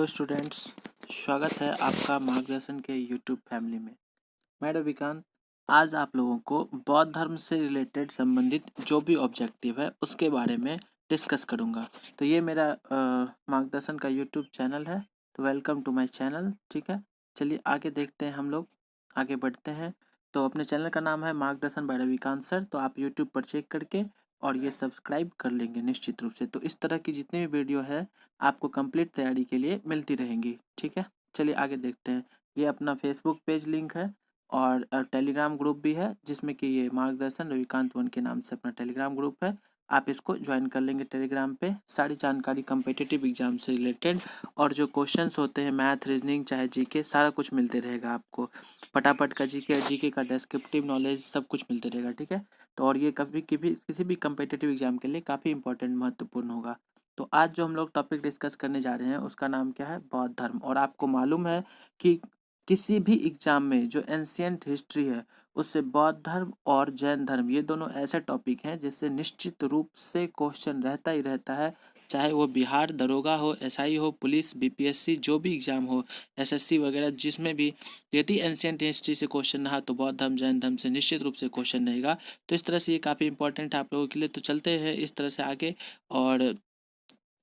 Students, स्वागत है आपका मार्गदर्शन के यूट्यूब फैमिली में। मैं रविकांत आज आप लोगों को बौद्ध धर्म से रिलेटेड संबंधित जो भी ऑब्जेक्टिव है उसके बारे में डिस्कस करूंगा। तो ये मेरा मार्गदर्शन का यूट्यूब चैनल है, तो वेलकम टू माय चैनल। ठीक है, चलिए आगे देखते हैं, हम लोग आगे बढ़ते हैं। तो अपने चैनल का नाम है मार्गदर्शन बाय रविकांत सर, तो आप यूट्यूब पर चेक करके और ये सब्सक्राइब कर लेंगे निश्चित रूप से। तो इस तरह की जितनी भी वीडियो है आपको कंप्लीट तैयारी के लिए मिलती रहेंगी। ठीक है, चलिए आगे देखते हैं। ये अपना फेसबुक पेज लिंक है और टेलीग्राम ग्रुप भी है, जिसमें कि ये मार्गदर्शन रविकांत वन के नाम से अपना टेलीग्राम ग्रुप है। आप इसको ज्वाइन कर लेंगे टेलीग्राम पे। सारी जानकारी कम्पिटिटिव एग्जाम से रिलेटेड और जो क्वेश्चंस होते हैं मैथ, रीजनिंग, चाहे जीके, सारा कुछ मिलते रहेगा आपको। फटाफट का जीके का डेस्क्रिप्टिव नॉलेज सब कुछ मिलते रहेगा। ठीक है, तो और ये कभी किसी भी कम्पिटिटिव एग्जाम के लिए काफ़ी इंपॉर्टेंट महत्वपूर्ण होगा। तो आज जो हम लोग टॉपिक डिस्कस करने जा रहे हैं उसका नाम क्या है? बौद्ध धर्म। और आपको मालूम है कि किसी भी एग्जाम में जो एंशियंट हिस्ट्री है उससे बौद्ध धर्म और जैन धर्म ये दोनों ऐसे टॉपिक हैं जिससे निश्चित रूप से क्वेश्चन रहता ही रहता है। चाहे वो बिहार दरोगा हो, एसआई हो, पुलिस, बीपीएससी, जो भी एग्जाम हो, एसएससी वगैरह, जिसमें भी यदि एंशियंट हिस्ट्री से क्वेश्चन रहा तो बौद्ध धर्म जैन धर्म से निश्चित रूप से क्वेश्चन रहेगा। तो इस तरह से ये काफ़ी इंपॉर्टेंट है आप लोगों के लिए। तो चलते हैं इस तरह से आगे और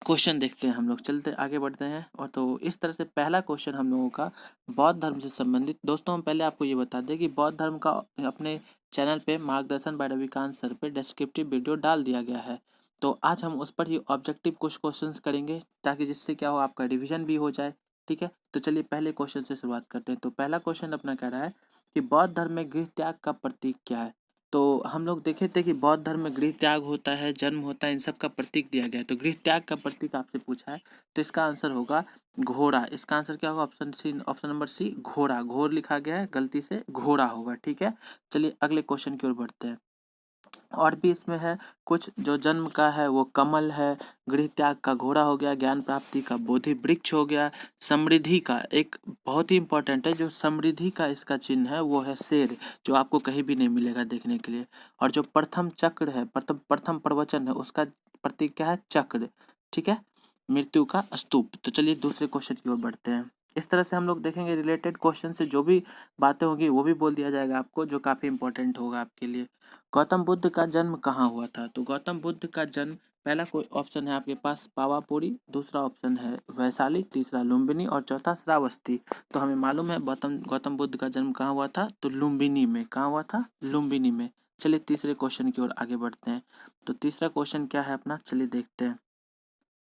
क्वेश्चन देखते हैं। हम लोग चलते आगे बढ़ते हैं। और तो इस तरह से पहला क्वेश्चन हम लोगों का बौद्ध धर्म से संबंधित। दोस्तों हम पहले आपको ये बता दें कि बौद्ध धर्म का अपने चैनल पे मार्गदर्शन बाय रविकांत सर पे डिस्क्रिप्टिव वीडियो डाल दिया गया है। तो आज हम उस पर ही ऑब्जेक्टिव कुछ क्वेश्चंस करेंगे ताकि जिससे क्या हो आपका रिविजन भी हो जाए। ठीक है, तो चलिए पहले क्वेश्चन से शुरुआत करते हैं। तो पहला क्वेश्चन अपना कह रहा है कि बौद्ध धर्म में गृह त्याग का प्रतीक क्या है? तो हम लोग देखे थे कि बौद्ध धर्म में गृह त्याग होता है, जन्म होता है, इन सब का प्रतीक दिया गया है। तो गृह त्याग का प्रतीक आपसे पूछा है, तो इसका आंसर होगा घोड़ा। इसका आंसर क्या होगा? Option C, option number C, घोड़ा। घोर लिखा गया है, गलती से घोड़ा होगा। ठीक है, चलिए अगले क्वेश्चन की ओर बढ़ते हैं। और भी इसमें है कुछ। जो जन्म का है वो कमल है, गृह त्याग का घोड़ा हो गया, ज्ञान प्राप्ति का बोधि वृक्ष हो गया, समृद्धि का एक बहुत ही इंपॉर्टेंट है, जो समृद्धि का इसका चिन्ह है वो है शेर, जो आपको कहीं भी नहीं मिलेगा देखने के लिए। और जो प्रथम चक्र है, प्रथम प्रवचन है, उसका प्रतीक क्या है? चक्र। ठीक है, मृत्यु का स्तूप। तो चलिए दूसरे क्वेश्चन की ओर बढ़ते हैं। इस तरह से हम लोग देखेंगे रिलेटेड क्वेश्चन से जो भी बातें होगी वो भी बोल दिया जाएगा आपको, जो काफ़ी इंपॉर्टेंट होगा आपके लिए। गौतम बुद्ध का जन्म कहाँ हुआ था? तो गौतम बुद्ध का जन्म, पहला कोई ऑप्शन है आपके पास पावापुरी, दूसरा ऑप्शन है वैशाली, तीसरा लुम्बिनी और चौथा श्रावस्ती। तो हमें मालूम है गौतम गौतम बुद्ध का जन्म कहाँ हुआ था? तो लुम्बिनी में। कहाँ हुआ था? लुम्बिनी में। चलिए तीसरे क्वेश्चन की ओर आगे बढ़ते हैं। तो तीसरा क्वेश्चन क्या है अपना, चलिए देखते हैं।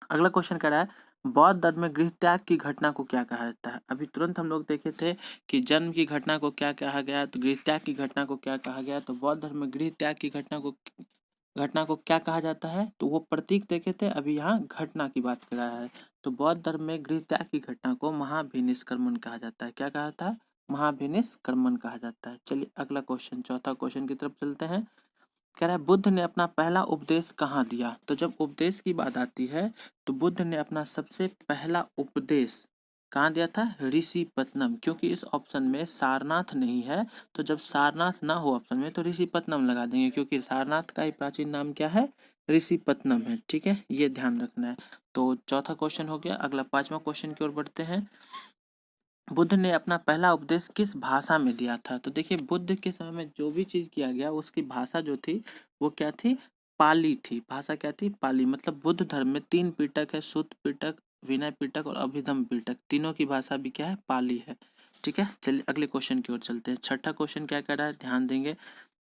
अगला क्वेश्चन कह रहा है बौद्ध धर्म में गृह त्याग की घटना को क्या कहा जाता है? अभी तुरंत हम लोग देखे थे कि जन्म की घटना को क्या कहा गया, तो गृह त्याग की घटना को क्या कहा गया। तो बौद्ध धर्म में गृह त्याग की घटना को क्या कहा जाता है? तो वो प्रतीक देखे थे, अभी यहाँ घटना की बात कर रहा है। तो बौद्ध धर्म में गृह त्याग की घटना को महाभिनिष्क्रमण कहा जाता है। क्या कहा था? महाभिनिष्क्रमण कहा जाता है। चलिए अगला क्वेश्चन, चौथा क्वेश्चन की तरफ चलते हैं। कह रहा है बुद्ध ने अपना पहला उपदेश कहाँ दिया? तो जब उपदेश की बात आती है तो बुद्ध ने अपना सबसे पहला उपदेश कहाँ दिया था? ऋषिपत्नम। क्योंकि इस ऑप्शन में सारनाथ नहीं है, तो जब सारनाथ ना हो ऑप्शन में तो ऋषिपत्नम लगा देंगे, क्योंकि सारनाथ का ही प्राचीन नाम क्या है? ऋषिपत्नम है। ठीक है, ये ध्यान रखना है। तो चौथा क्वेश्चन हो गया। अगला पांचवा क्वेश्चन की ओर बढ़ते हैं। बुद्ध ने अपना पहला उपदेश किस भाषा में दिया था? तो देखिए बुद्ध के समय में जो भी चीज किया गया उसकी भाषा जो थी वो क्या थी? पाली थी। भाषा क्या थी? पाली। मतलब बुद्ध धर्म में 3 पिटक है, सुत्त पिटक, विनय पिटक और अभिधम्म पिटक। तीनों की भाषा भी क्या है? पाली है। ठीक है, चलिए अगले क्वेश्चन की ओर चलते हैं। छठा क्वेश्चन क्या कह रहा है, ध्यान देंगे।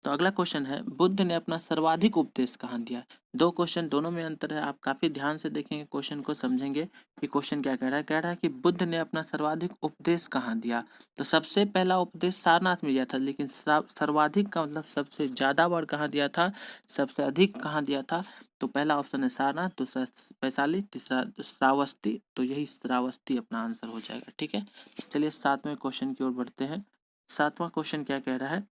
तो अगला क्वेश्चन है बुद्ध ने अपना सर्वाधिक उपदेश कहाँ दिया? दो क्वेश्चन, दोनों में अंतर है। आप काफी ध्यान से देखेंगे क्वेश्चन को, समझेंगे कि क्वेश्चन क्या कह रहा है। कह रहा है कि बुद्ध ने अपना सर्वाधिक उपदेश कहाँ दिया? तो सबसे पहला उपदेश सारनाथ में दिया था, लेकिन सर्वाधिक का मतलब सबसे ज्यादा बार कहाँ दिया था? सबसे अधिक कहाँ दिया था? तो पहला ऑप्शन है सारनाथ, दूसरा वैशाली, तीसरा श्रावस्ती। तो यही श्रावस्ती अपना आंसर हो जाएगा। ठीक है, चलिए सातवें क्वेश्चन की ओर बढ़ते हैं। सातवां क्वेश्चन क्या कह रहा है?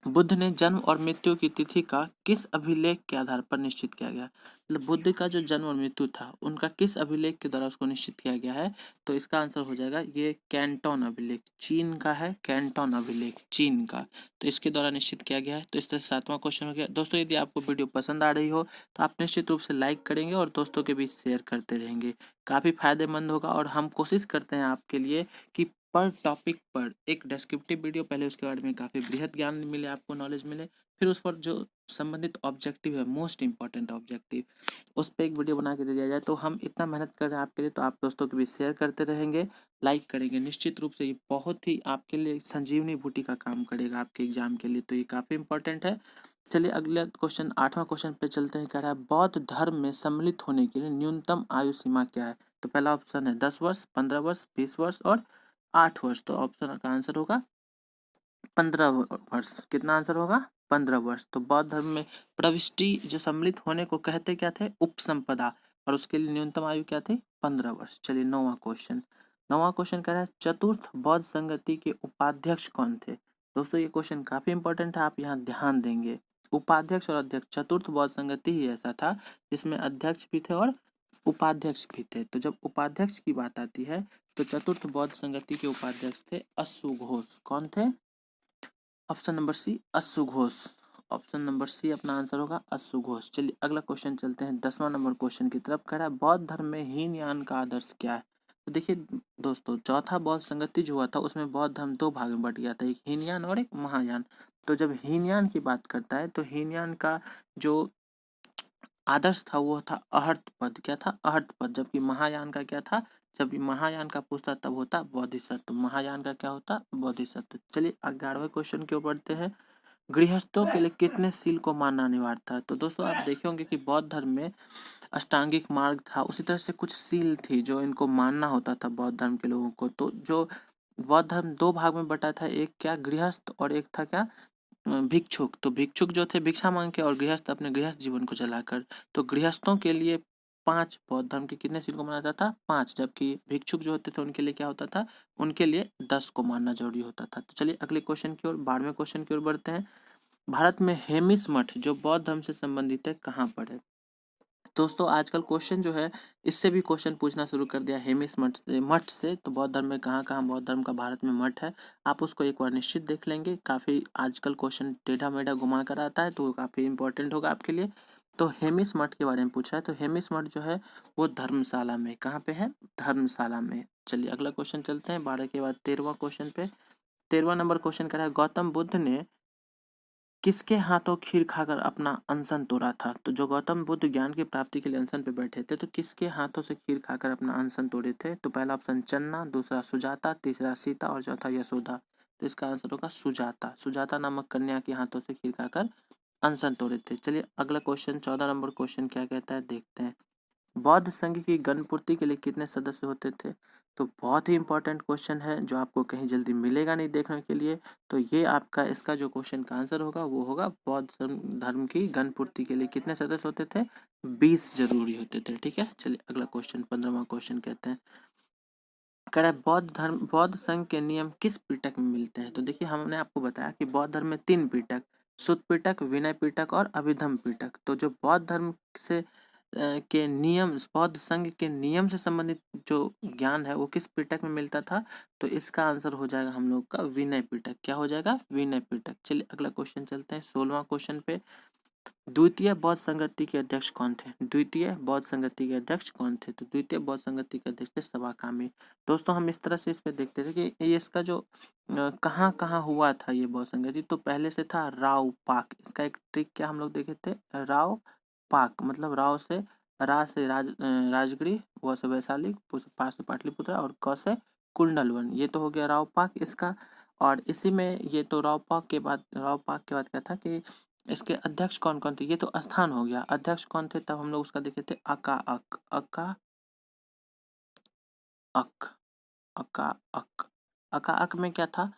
बुद्ध ने जन्म और मृत्यु की तिथि का किस अभिलेख के आधार पर निश्चित किया गया? मतलब बुद्ध का जो जन्म और मृत्यु था उनका किस अभिलेख के द्वारा उसको निश्चित किया गया है? तो इसका आंसर हो जाएगा ये कैंटोन अभिलेख, चीन का है कैंटोन अभिलेख, चीन का। तो इसके द्वारा निश्चित किया गया है। तो इस तरह 7वां क्वेश्चन हो गया। दोस्तों यदि आपको वीडियो पसंद आ रही हो तो आप निश्चित रूप से लाइक करेंगे और दोस्तों के बीच शेयर करते रहेंगे, काफ़ी फायदेमंद होगा। और हम कोशिश करते हैं आपके लिए कि पर टॉपिक पर एक डिस्क्रिप्टिव वीडियो, पहले उसके बारे में काफ़ी बृहद ज्ञान मिले, आपको नॉलेज मिले, फिर उस पर जो संबंधित ऑब्जेक्टिव है, मोस्ट इंपॉर्टेंट ऑब्जेक्टिव, उस पर एक वीडियो बना के दे दिया जाए। तो हम इतना मेहनत कर रहे हैं आपके लिए, तो आप दोस्तों के बीच शेयर करते रहेंगे, लाइक करेंगे। निश्चित रूप से ये बहुत ही आपके लिए संजीवनी बूटी का काम करेगा आपके एग्जाम के लिए, तो ये काफ़ी इंपॉर्टेंट है। चलिए अगला क्वेश्चन, 8वां क्वेश्चन पे चलते हैं। कह रहा है बौद्ध धर्म में सम्मिलित होने के लिए न्यूनतम आयु सीमा क्या है? तो पहला ऑप्शन है 10 वर्ष, 15 वर्ष, 20 वर्ष और 8 वर्ष। तो ऑप्शन का आंसर होगा 15 वर्ष। कितना आंसर होगा? 15 वर्ष। तो बौद्ध धर्म में प्रविष्टि जो सम्मिलित होने को कहते क्या थे? उपसंपदा। और उसके लिए न्यूनतम आयु क्या थी? 15 वर्ष। चलिए 9वां क्वेश्चन, 9वां क्वेश्चन कह रहा है चतुर्थ बौद्ध संगति के उपाध्यक्ष कौन थे? दोस्तों ये क्वेश्चन काफी इंपॉर्टेंट है, आप यहाँ ध्यान देंगे। उपाध्यक्ष और अध्यक्ष, चतुर्थ बौद्ध संगति ही ऐसा था जिसमें अध्यक्ष भी थे और उपाध्यक्ष भी थे। तो जब उपाध्यक्ष की बात आती है तो चतुर्थ बौद्ध संगति के उपाध्यक्ष थे अश्वु घोष। कौन थे? ऑप्शन नंबर सी, अश्वु घोष। ऑप्शन नंबर सी अपना आंसर होगा, अश्वु घोष। चलिए अगला क्वेश्चन चलते हैं 10वां नंबर क्वेश्चन की तरफ। कह रहा है बौद्ध धर्म में हीनयान का आदर्श क्या है? तो देखिए दोस्तों, चौथा बौद्ध संगति जो हुआ था उसमें बौद्ध धर्म दो भाग में बट गया था, एक हीनयान और एक महायान। तो जब हीनयान की बात करता है तो हीनयान का जो आदर्श था वो था अहर्त पद। क्या था? अहर्त पद। जबकि महायान का क्या था? जब महायान का पूछता तब होता बोधिसत्व। महायान का क्या होता? बोधिसत्व। चलिए 11वें क्वेश्चन की ओर बढ़ते हैं। गृहस्थों के लिए कितने सील को मानना अनिवार्य था? तो दोस्तों आप देखे होंगे कि बौद्ध धर्म में अष्टांगिक मार्ग था, उसी तरह से कुछ सील थी जो इनको मानना होता था बौद्ध धर्म के लोगों को। तो जो बौद्ध धर्म दो भाग में बटा था, एक क्या गृहस्थ और एक था क्या भिक्षुक। तो भिक्षुक जो थे भिक्षा मांग के और गृहस्थ अपने गृहस्थ जीवन को चलाकर। तो गृहस्थों के लिए 5 बौद्ध धर्म के कितने सील को माना जाता था? 5। जबकि भिक्षुक जो होते थे उनके लिए क्या होता था? उनके लिए 10 को मानना जरूरी होता था। तो चलिए अगले क्वेश्चन की ओर, 12वें क्वेश्चन की ओर बढ़ते हैं। भारत में हेमिस मठ जो बौद्ध धर्म से संबंधित है कहाँ पर है? दोस्तों आजकल क्वेश्चन जो है इससे भी क्वेश्चन पूछना शुरू कर दिया हेमिस मठ से। तो बौद्ध धर्म में कहाँ कहाँ बौद्ध धर्म का भारत में मठ है, आप उसको एक बार निश्चित देख लेंगे। काफ़ी आजकल क्वेश्चन टेढ़ा मेढ़ा घुमा कर आता है तो काफ़ी इंपॉर्टेंट होगा आपके लिए। तो हेमिस मठ के बारे में पूछा है, तो हेमिस मठ जो है वो धर्मशाला में, कहाँ पे है? धर्मशाला में। चलिए अगला क्वेश्चन चलते हैं 12 के बाद 13वां क्वेश्चन पे। 13वां नंबर क्वेश्चन कर रहा है गौतम बुद्ध ने किसके हाथों खीर खाकर अपना अनशन तोड़ा था? तो जो गौतम बुद्ध ज्ञान की प्राप्ति के लिए अनशन पे बैठे थे तो किसके हाथों से खीर खाकर अपना अनशन तोड़े थे? तो पहला ऑप्शन चन्ना, दूसरा सुजाता, तीसरा सीता और चौथा यशोदा। तो इसका आंसर होगा सुजाता। सुजाता नामक कन्या के हाथों से खीर खाकर अनशन तोड़े थे। चलिए अगला क्वेश्चन 14 नंबर क्वेश्चन क्या कहता है देखते हैं। बौद्ध संघ की गणपूर्ति के लिए कितने सदस्य होते थे? तो बहुत ही इंपॉर्टेंट क्वेश्चन है जो आपको कहीं जल्दी मिलेगा नहीं देखने के लिए। तो ये आपका इसका जो क्वेश्चन का आंसर होगा वो होगा बौद्ध धर्म की गणपूर्ति के लिए कितने सदस्य होते थे? 20 जरूरी होते थे। ठीक है, चलिए अगला क्वेश्चन 15वां क्वेश्चन कहते हैं। कह रहा है बौद्ध संघ के नियम किस पिटक में मिलते हैं? तो देखिए हमने आपको बताया कि बौद्ध धर्म में 3 पिटक, सुत्त पिटक, विनय पिटक और अभिधम पिटक। तो जो बौद्ध धर्म से के नियम, बौद्ध संघ के नियम से संबंधित जो ज्ञान है वो किस पिटक में मिलता था? तो इसका आंसर हो जाएगा हम लोग का विनय पिटक। क्या हो जाएगा? विनय पिटक। चलिए अगला क्वेश्चन चलते हैं 16वां क्वेश्चन पे। द्वितीय बौद्ध संगति के अध्यक्ष कौन थे? द्वितीय बौद्ध संगति के अध्यक्ष कौन थे? तो द्वितीय बौद्ध संगति के अध्यक्ष थे सवाकामी। दोस्तों हम इस तरह से इस पे देखते थे कि ये इसका जो कहाँ कहाँ हुआ था ये बौद्ध संगति। तो पहले से था राव पाक। इसका एक ट्रिक क्या हम लोग देखे थे? राव पाक मतलब राव से, रा से राजगिरी, व से वैशाली, पा से पाटलिपुत्र और क से कुंडलवन। ये तो हो गया राव पाक इसका। और इसी में ये तो राव पाक के बाद क्या था कि इसके अध्यक्ष कौन कौन थे? ये तो स्थान हो गया। अध्यक्ष कौन थे तब हम लोग उसका देखे थे? अका अक, अका अक, अका अक। अका अक में क्या था?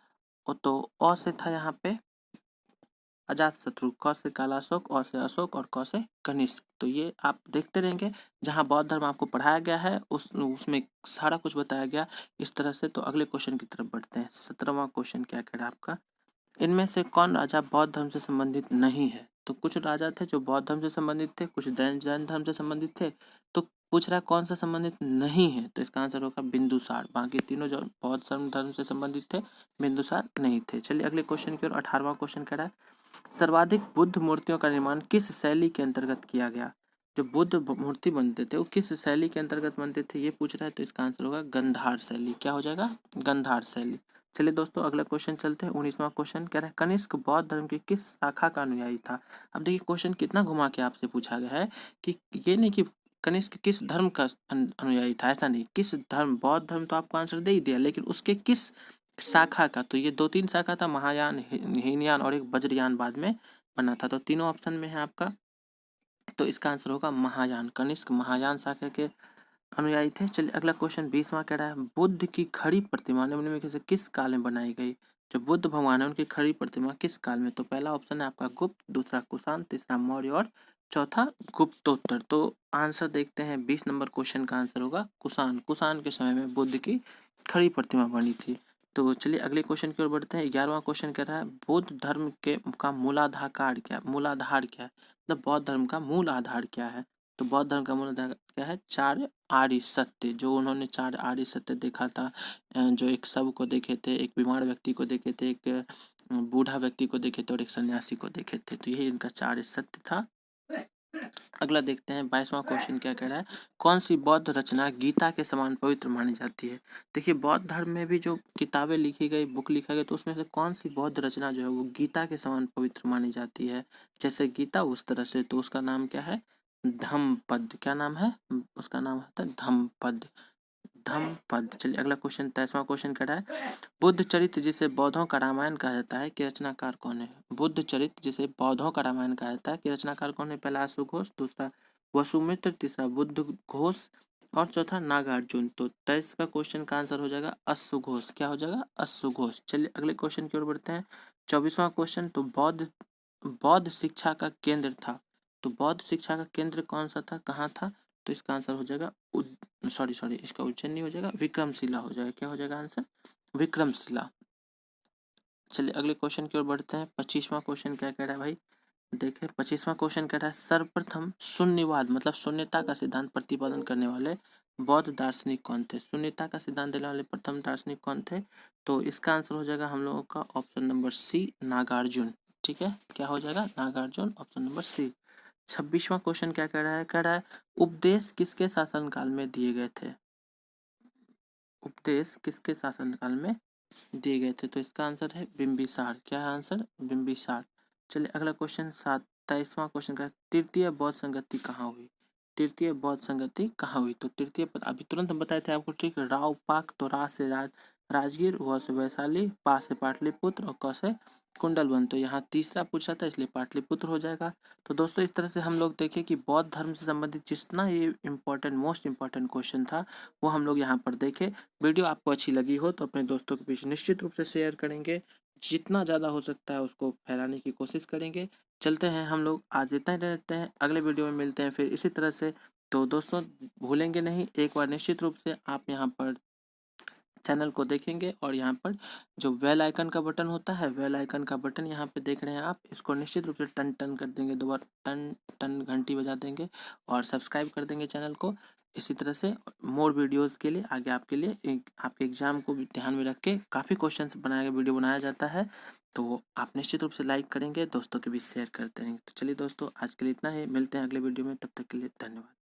वो तो अ से था यहाँ पे अजात शत्रु, क से कालाशोक, अ से अशोक और क से कनिष्क। तो ये आप देखते रहेंगे जहाँ बौद्ध धर्म आपको पढ़ाया गया है उसमें सारा कुछ बताया गया इस तरह से। तो अगले क्वेश्चन की तरफ बढ़ते हैं। 17वां क्वेश्चन क्या कह रहा है आपका? इनमें से कौन राजा बौद्ध धर्म से संबंधित नहीं है? तो कुछ राजा थे जो बौद्ध धर्म से संबंधित थे, कुछ जैन धर्म से संबंधित थे। तो पूछ रहा है कौन सा संबंधित नहीं है, तो इसका आंसर होगा बिंदुसार। बाकी तीनों जो बौद्ध धर्म से संबंधित थे, बिंदुसार नहीं थे। चलिए अगले क्वेश्चन की ओर। 18वां क्वेश्चन कह रहा है सर्वाधिक बुद्ध मूर्तियों का निर्माण किस शैली के अंतर्गत किया गया? जो बुद्ध मूर्ति बनते थे वो किस शैली के अंतर्गत बनते थे, ये पूछ रहा है। तो इसका आंसर होगा गंधार शैली। क्या हो जाएगा? गंधार शैली। चलिए दोस्तों अगला क्वेश्चन चलते हैं। 19वां क्वेश्चन कह रहा है कनिष्क बौद्ध धर्म की किस शाखा का अनुयायी था? अब देखिए क्वेश्चन कितना घुमा के आपसे पूछा गया है कि ये नहीं कि कनिष्क किस धर्म का अनुयायी था, ऐसा नहीं। किस धर्म, बौद्ध धर्म तो आपको आंसर दे ही दिया, लेकिन उसके किस शाखा का। तो ये 2-3 शाखा था, महायान, हीनयान और एक वज्रयान बाद में बना था। तो तीनों ऑप्शन में है आपका, तो इसका आंसर होगा महायान। कनिष्क महायान शाखा के अनुयायी थे। चलिए अगला क्वेश्चन 20वां कह रहा है बुद्ध की खड़ी प्रतिमा निम्न में से किस काल में बनाई गई? जो बुद्ध भगवान है उनकी खड़ी प्रतिमा किस काल में? तो पहला ऑप्शन है आपका गुप्त, दूसरा कुषाण, तीसरा मौर्य और चौथा गुप्तोत्तर। तो आंसर देखते हैं। 20 नंबर क्वेश्चन का आंसर होगा कुषाण। कुषाण के समय में बुद्ध की खड़ी प्रतिमा बनी थी। तो चलिए अगले क्वेश्चन की ओर बढ़ते हैं। 11वां क्वेश्चन कह रहा है बौद्ध धर्म के का मूलाधार क्या है? मतलब बौद्ध धर्म का मूल आधार क्या है? तो बौद्ध धर्म का मूल आधार क्या है? 4 आर्य सत्य। जो उन्होंने 4 आर्य सत्य देखा था, जो एक शव को देखे थे, एक बीमार व्यक्ति को देखे थे, एक बूढ़ा व्यक्ति को देखे थे और एक सन्यासी को देखे थे। तो यही इनका 4 सत्य था। अगला देखते हैं 22वां क्वेश्चन क्या कह रहा है कौन सी बौद्ध रचना गीता के समान पवित्र मानी जाती है? देखिए बौद्ध धर्म में भी जो किताबें लिखी गई, बुक लिखा गया, तो उसमें से कौन सी बौद्ध रचना जो है वो गीता के समान पवित्र मानी जाती है? जैसे गीता उस तरह से, तो उसका नाम क्या है? धम्मपद। क्या नाम है? उसका नाम है धम्मपद। धम्मपद। चलिए अगला क्वेश्चन 23वां क्वेश्चन कह रहा है बुद्ध चरित्र जिसे बौद्धों का रामायण कहा जाता है कि रचनाकार कौन है? बुद्ध चरित्र जिसे बौद्धों का रामायण कहा जाता है कि रचनाकार कौन है? पहला अश्वघोष, दूसरा वसुमित्र, तीसरा बुद्ध घोष और चौथा नागार्जुन। तो 23 का क्वेश्चन का आंसर हो जाएगा अश्वघोष। क्या हो जाएगा? अश्वघोष। चलिए अगले क्वेश्चन की ओर बढ़ते हैं। 24वां क्वेश्चन तो बौद्ध बौद्ध शिक्षा का केंद्र था। तो बौद्ध शिक्षा का केंद्र कौन सा था, कहाँ था? तो इसका आंसर हो जाएगा सॉरी इसका उज्जैन नहीं हो जाएगा, विक्रमशिला हो जाएगा। क्या हो जाएगा आंसर? विक्रमशिला। चलिए अगले क्वेश्चन की ओर बढ़ते हैं। 25वां क्वेश्चन क्या कह रहा है भाई? देखिए 25वां क्वेश्चन कह रहा है सर्वप्रथम शून्यवाद मतलब शून्यता का सिद्धांत प्रतिपादन करने वाले बौद्ध दार्शनिक कौन थे? शून्यता का सिद्धांत देने वाले प्रथम दार्शनिक कौन थे? तो इसका आंसर हो जाएगा हम लोगों का ऑप्शन नंबर सी, नागार्जुन। ठीक है, क्या हो जाएगा? Nagarjuna, option number C. 26वां क्वेश्चन क्या कह रहा है? कह रहा है उपदेश किसके शासनकाल में दिए गए थे? उपदेश किसके शासनकाल में दिए गए थे? तो इसका आंसर है बिंबिसार। क्या है आंसर? बिंबिसार। चलिए अगला क्वेश्चन 27वां क्वेश्चन का तृतीय बौद्ध संगति कहाँ हुई? तृतीय बौद्ध संगति कहाँ हुई? तो तृतीय अभी तुरंत हम बताए थे आपको, ठीक। राव पाक, तो रा से राजगीर, व से वैशाली, पा से पाटलिपुत्र और क से कुंडलवन। तो यहाँ तीसरा पूछा था इसलिए पाटलिपुत्र हो जाएगा। तो दोस्तों इस तरह से हम लोग देखें कि बौद्ध धर्म से संबंधित जितना ये इम्पोर्टेंट, मोस्ट इम्पोर्टेंट क्वेश्चन था वो हम लोग यहाँ पर देखे। वीडियो आपको अच्छी लगी हो तो अपने दोस्तों के बीच निश्चित रूप से शेयर करेंगे। जितना ज़्यादा हो सकता है उसको फैलाने की कोशिश करेंगे। चलते हैं हम लोग, आज इतना ही रहते हैं। अगले वीडियो में मिलते हैं फिर इसी तरह से। तो दोस्तों भूलेंगे नहीं, एक बार निश्चित रूप से आप यहाँ पर चैनल को देखेंगे और यहाँ पर जो बेल आइकन का बटन होता है, बेल आइकन का बटन यहाँ पे देख रहे हैं आप, इसको निश्चित रूप से टन टन कर देंगे, 2 बार टन टन घंटी बजा देंगे और सब्सक्राइब कर देंगे चैनल को। इसी तरह से मोर वीडियोस के लिए आगे आपके लिए आपके एग्जाम को भी ध्यान में रख के काफ़ी क्वेश्चंस बनाया वीडियो बनाया जाता है। तो आप निश्चित रूप से लाइक करेंगे, दोस्तों के बीच शेयर करते रहेंगे। तो चलिए दोस्तों आज के लिए इतना ही, मिलते हैं अगले वीडियो में, तब तक के लिए धन्यवाद।